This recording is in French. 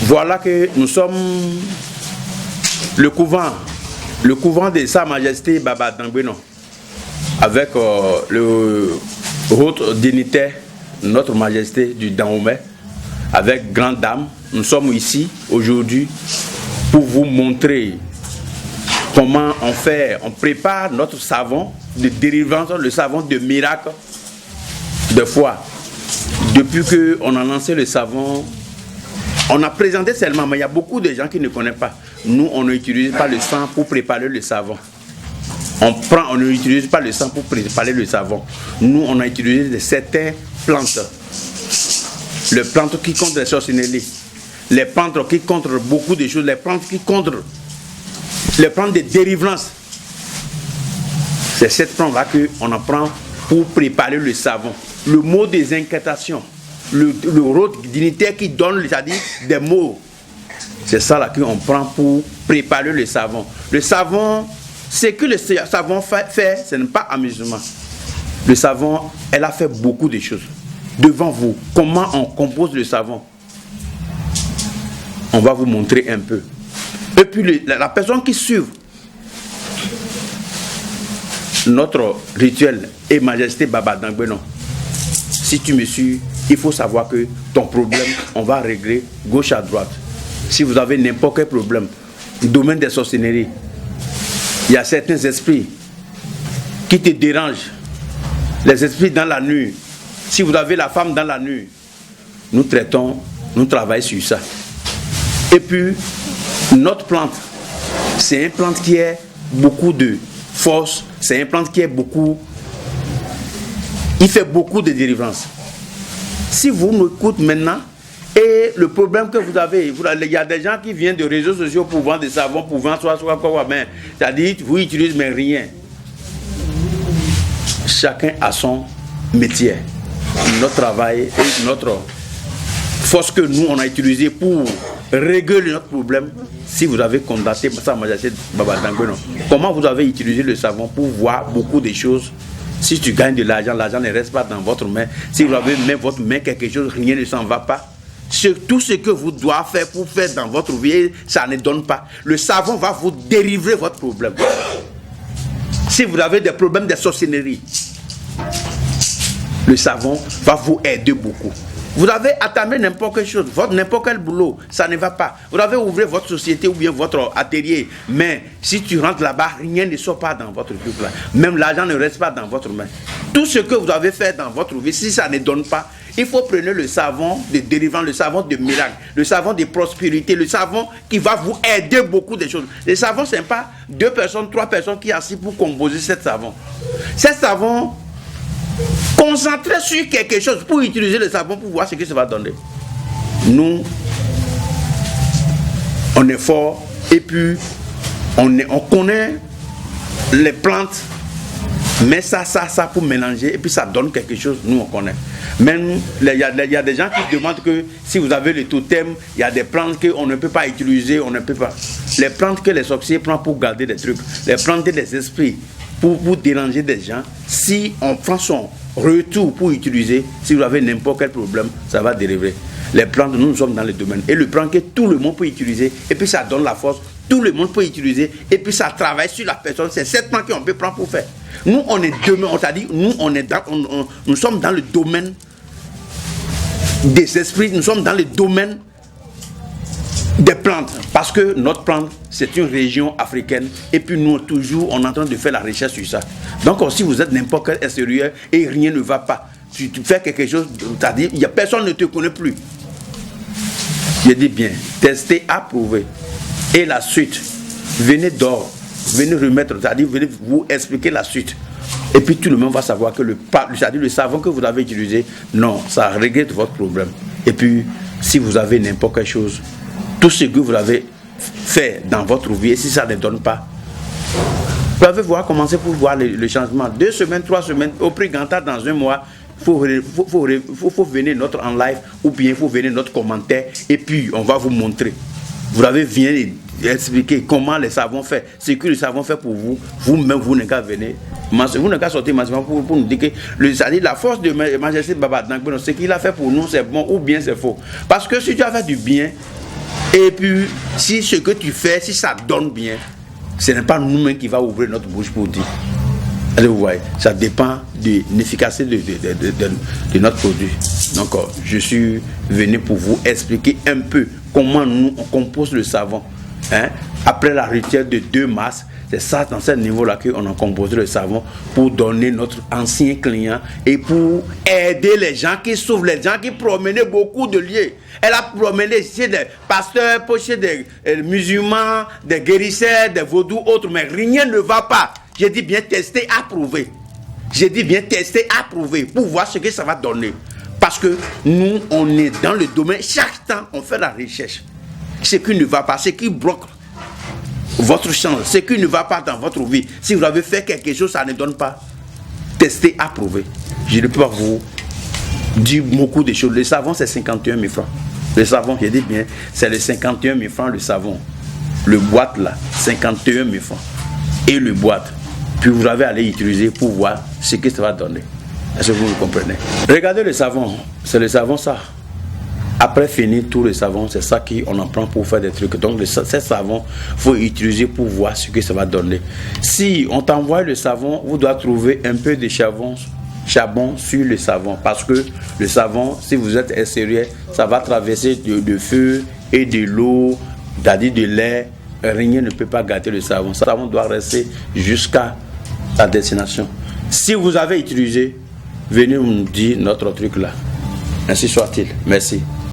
Voilà que nous sommes le couvent de Sa Majesté Baba Dangbenon, avec le haut dignitaire, notre Majesté du Dahomey, avec grande dame. Nous sommes ici aujourd'hui pour vous montrer comment on prépare notre savon de délivrance, le savon de miracle de foi. Depuis qu'on a lancé le savon, on a présenté seulement, mais il y a beaucoup de gens qui ne connaissent pas. Nous, on n'utilise pas le sang pour préparer le savon. On n'utilise pas le sang pour préparer le savon. Nous, on a utilisé certaines plantes. Les plantes qui contre les sorcelleries. Les plantes qui contre beaucoup de choses. Les plantes qui contre les plantes de délivrance. C'est cette plante-là qu'on apprend pour préparer le savon. Le mot des incantations. Le rôle dignitaire qui donne, c'est-à-dire des mots. C'est ça là qu'on prend pour préparer le savon. Le savon, ce que le savon fait, ce n'est pas amusement. Le savon, elle a fait beaucoup de choses. Devant vous, comment on compose le savon? On va vous montrer un peu. Et puis la personne qui suit notre rituel et Majesté Baba Dangbenon, si tu me suis, il faut savoir que ton problème, on va régler gauche à droite. Si vous avez n'importe quel problème, le domaine des sorcelleries, il y a certains esprits qui te dérangent. Les esprits dans la nuit. Si vous avez la femme dans la nuit, nous travaillons sur ça. Et puis, notre plante, c'est une plante qui a beaucoup de force, c'est une plante qui il fait beaucoup de délivrance. Si vous nous écoutez maintenant, et le problème que vous avez, il y a des gens qui viennent de réseaux sociaux pour vendre des savons, pour vendre quoi, mais c'est-à-dire, vous utilisez mais rien. Chacun a son métier. Notre travail et notre force que nous, on a utilisée pour régler notre problème. Si vous avez contacté Sa Majesté Baba Dangbenon, comment vous avez utilisé le savon pour voir beaucoup de choses. Si tu gagnes de l'argent, l'argent ne reste pas dans votre main. Si vous avez même votre main quelque chose, rien ne s'en va pas. Tout ce que vous devez faire pour faire dans votre vie, ça ne donne pas. Le savon va vous délivrer votre problème. Si vous avez des problèmes de sorcellerie, le savon va vous aider beaucoup. Vous avez attendu n'importe quelle chose, n'importe quel boulot, ça ne va pas. Vous avez ouvert votre société ou bien votre atelier, mais si tu rentres là-bas, rien ne sort pas dans votre truc là. Même l'argent ne reste pas dans votre main. Tout ce que vous avez fait dans votre vie, si ça ne donne pas, il faut prendre le savon de délivrance, le savon de miracle, le savon de prospérité, le savon qui va vous aider beaucoup de choses. Le savon, ce n'est pas 2 personnes, 3 personnes qui sont assis pour composer ce savon. Ce savon, concentrez sur quelque chose pour utiliser le savon pour voir ce que ça va donner. Nous, on est fort et puis on connaît les plantes, mais ça pour mélanger et puis ça donne quelque chose, nous on connaît. Même il y a des gens qui demandent que si vous avez le totem, il y a des plantes qu'on ne peut pas utiliser, on ne peut pas. Les plantes que les sorciers prennent pour garder des trucs, les plantes des esprits pour déranger des gens, si on prend son retour pour utiliser, si vous avez n'importe quel problème, ça va délivrer. Les plantes, nous sommes dans le domaine. Et le plan que tout le monde peut utiliser, et puis ça donne la force, tout le monde peut utiliser, et puis ça travaille sur la personne. C'est cette plan qu'on peut prendre pour faire. Nous, on est demain, on t'a dit, nous sommes dans le domaine des esprits, nous sommes dans le domaine des plantes, parce que notre plante, c'est une région africaine, et puis nous, toujours, on est en train de faire la recherche sur ça. Donc, si vous êtes n'importe quel extérieur et rien ne va pas, tu fais quelque chose, c'est-à-dire, personne ne te connaît plus. Je dis bien, tester, approuver. Et la suite, venez d'or, venez remettre, c'est-à-dire, venez vous expliquer la suite. Et puis tout le monde va savoir que c'est-à-dire le savon que vous avez utilisé, non, ça règle votre problème. Et puis, si vous avez n'importe quelle chose, tout ce que vous avez fait dans votre vie, et si ça ne donne pas, vous pouvez commencer pour voir le changement. 2 semaines, 3 semaines, au prix Ganta dans un mois, il faut venir notre en live, ou bien il faut venir notre commentaire, et puis on va vous montrer. Vous avez bien expliqué comment les savons fait. Ce que le savon fait pour vous, vous-même, vous n'avez qu'à venir. Vous n'avez qu'à sortir massivement pour nous dire que la force de Majesté Baba Dangbeno, ce qu'il a fait pour nous, c'est bon ou bien c'est faux. Parce que si tu as fait du bien, et puis si ce que tu fais, si ça donne bien, ce n'est pas nous-mêmes qui va ouvrir notre bouche pour dire. Allez, vous voyez, ça dépend de l'efficacité de notre produit. Donc, je suis venu pour vous expliquer un peu comment nous on compose le savon. Hein? Après la rituelle de 2 mars, c'est ça, dans ce niveau-là qu'on a composé le savon pour donner notre ancien client et pour aider les gens qui souffrent, les gens qui promenaient beaucoup de lieux. Elle a promené chez des pasteurs, chez des musulmans, des guérisseurs, des vaudous, autres, mais rien ne va pas. J'ai dit bien tester, approuver. J'ai dit bien tester, approuver pour voir ce que ça va donner. Parce que nous, on est dans le domaine, chaque temps, on fait la recherche. Ce qui ne va pas, ce qui bloque votre chance, ce qui ne va pas dans votre vie. Si vous avez fait quelque chose, ça ne donne pas. Testez, approuver. Je ne peux pas vous dire beaucoup de choses. Le savon, c'est 51 000 francs. Le savon, j'ai dit bien, c'est les 51 000 francs le savon. Le boîte là, 51 000 francs. Et le boîte. Puis vous avez à aller utiliser pour voir ce que ça va donner. Est-ce que vous me comprenez? Regardez le savon. C'est le savon ça. Après finir tout le savon, c'est ça qu'on en prend pour faire des trucs. Donc, ce savon, il faut utiliser pour voir ce que ça va donner. Si on t'envoie le savon, vous devez trouver un peu de charbon sur le savon. Parce que le savon, si vous êtes sérieux, ça va traverser de feu et de l'eau, c'est-à-dire de l'air. Rien ne peut pas gâter le savon. Le savon doit rester jusqu'à la destination. Si vous avez utilisé, venez nous dire notre truc là. Ainsi soit-il. Merci.